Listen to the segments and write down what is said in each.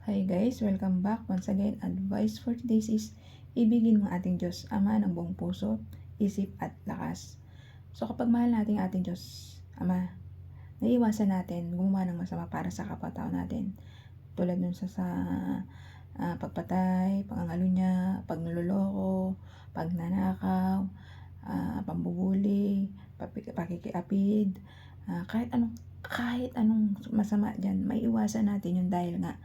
Hi guys, welcome back once again. Advice for today's is ibigin mo ating Diyos Ama ng buong puso, isip at lakas. So kapag mahal natin ating Diyos Ama, naiiwasan natin gumawa ng masama para sa kapwa-tao natin. Tulad nun sa pagpatay, pangangalunya, pagnuloloko, pagnanakaw, pambubuli, pakikiapid, kahit anong masama dyan, maiiwasan natin yun dahil nga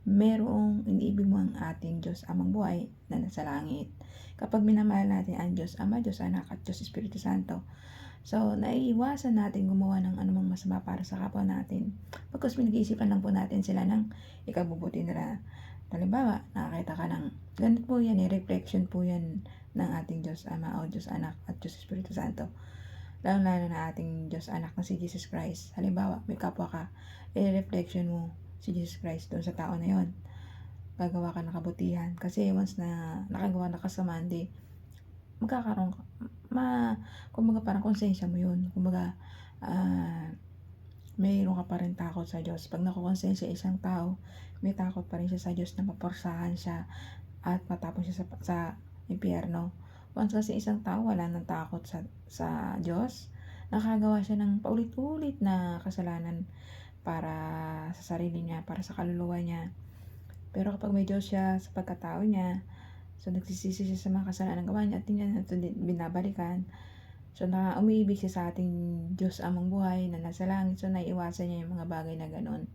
merong iniibig mo ang ating Diyos Amang buhay na nasa langit. Kapag minamahal natin ang Diyos Ama, Diyos Anak at Diyos Espiritu Santo, so naiiwasan natin gumawa ng anumang masama para sa kapwa natin. Pagkas pinag-iisipan lang po natin sila ng ikabubuti nila. Halimbawa, nakakita ka ng ganito po yan, reflection po yan ng ating Diyos Ama o Diyos Anak at Diyos Espiritu Santo. Lalo na ating Diyos Anak na si Jesus Christ. Halimbawa, may kapwa ka, reflection mo si Jesus Christ doon sa tao na yon. Gagawa ka ng kabutihan. Kasi once na nakagawa na kasamaan, di magkakaroon ka, kumbaga parang konsensya mo yun. Kumbaga, mayroon ka pa rin takot sa Diyos. Pag nakukonsensya isang tao, may takot pa rin siya sa Diyos na maporsahan siya at matapon siya sa impyerno. Once kasi isang tao wala nang takot sa Diyos, nakagawa siya ng paulit-ulit na kasalanan para sa sarili niya, para sa kaluluwa niya. Pero kapag may Diyos siya sa pagkatao niya, so nagsisisi siya sa mga kasalanan gawa niya at hindi niya ito binabalikan. So umiibig siya sa ating Diyos Amang buhay na nasa langit. So naiiwasan niya yung mga bagay na gano'n,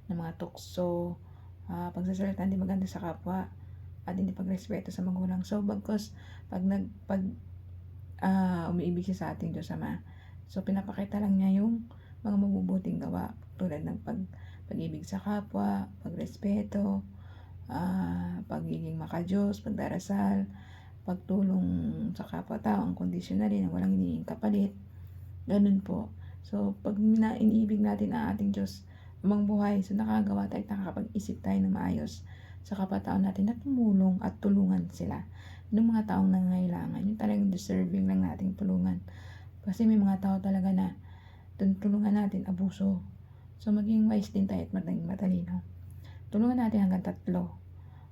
na mga tukso, pagsasalita hindi maganda sa kapwa, at hindi pagrespeto sa magulang. So bagkos pag umiibig siya sa ating Diyos Ama, so pinapakita lang niya yung mga mabubuting gawa tulad ng pag-ibig sa kapwa, pagrespeto, pagiging makadiyos, pagdarasal, pagtulong sa kapwa-tao, unconditionally na walang hinihinging kapalit. Ganun po. So, pag iniibig natin ang ating Diyos Amang buhay, so nakagawa tayo, nakakapag-isip tayo ng maayos sa kapwa-tao natin na tumulong at tulungan sila ng mga taong nangangailangan. Yung talagang deserving lang nating tulungan. Kasi may mga tao talaga na tulungan natin, abuso. So, maging wise din tayo at maging matalino. Tulungan natin hanggang 3.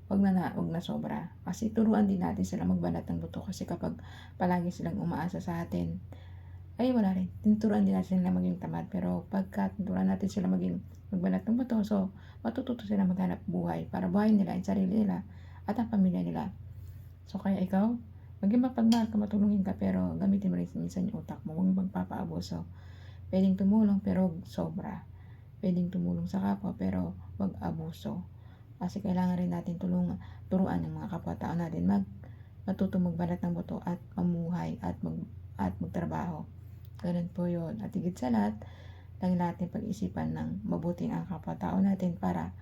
Wag na sobra. Kasi turuan din natin sila magbanat ng buto. Kasi kapag palagi silang umaasa sa atin, ay wala rin. Tinuturuan din natin sila maging tamad. Pero pagka turuan natin sila magbanat ng buto, so matututo sila maghanap buhay para buhayin nila ang sarili nila at ang pamilya nila. So kaya ikaw, maging mapagmahal ka, matulungin ka, pero gamitin mo rin minsan yung utak mo. Huwag mong magpapaabuso. Pwedeng tumulong pero sobra. Pwedeng tumulong sa kapwa pero wag abuso. Kasi kailangan rin natin turuan ng mga kapwa-tao natin matutong magbanat ng buto at mamuhay at magtrabaho. Ganun po yun. At higit sa lahat, lagi natin pag-isipan ng mabuting ang kapwa-tao natin para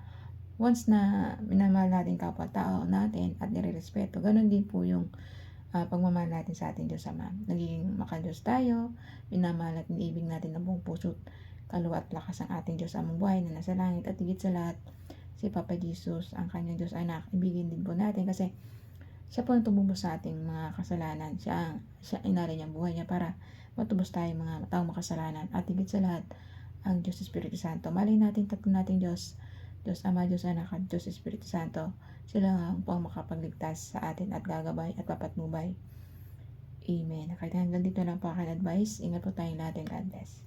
once na minamahal natin kapwa-tao natin at nire-respeto, ganun din po yung pagmamahal natin sa ating Diyos Ama. Nagiging makadiyos tayo, minamahal at iniibig natin ng buong puso, kaluwa at lakas ang ating Diyos Amang buhay na nasa langit. At higit sa lahat, si Papa Jesus, ang kanyang Diyos Anak, ibigin din po natin kasi siya po ang tumubos sa ating mga kasalanan. Siya inalay niya ang buhay niya para matubos tayo mga taong makasalanan. At higit sa lahat, ang Diyos Espiritu Santo. Malay natin, tatlo nating Diyos, Diyos Ama, Diyos Anak at Diyos Espiritu Santo. Sila po ang makapagligtas sa atin at gagabay at papatnubay. Amen. Kahit hanggang dito lang po aking advice. Ingat po tayong lahat and God bless.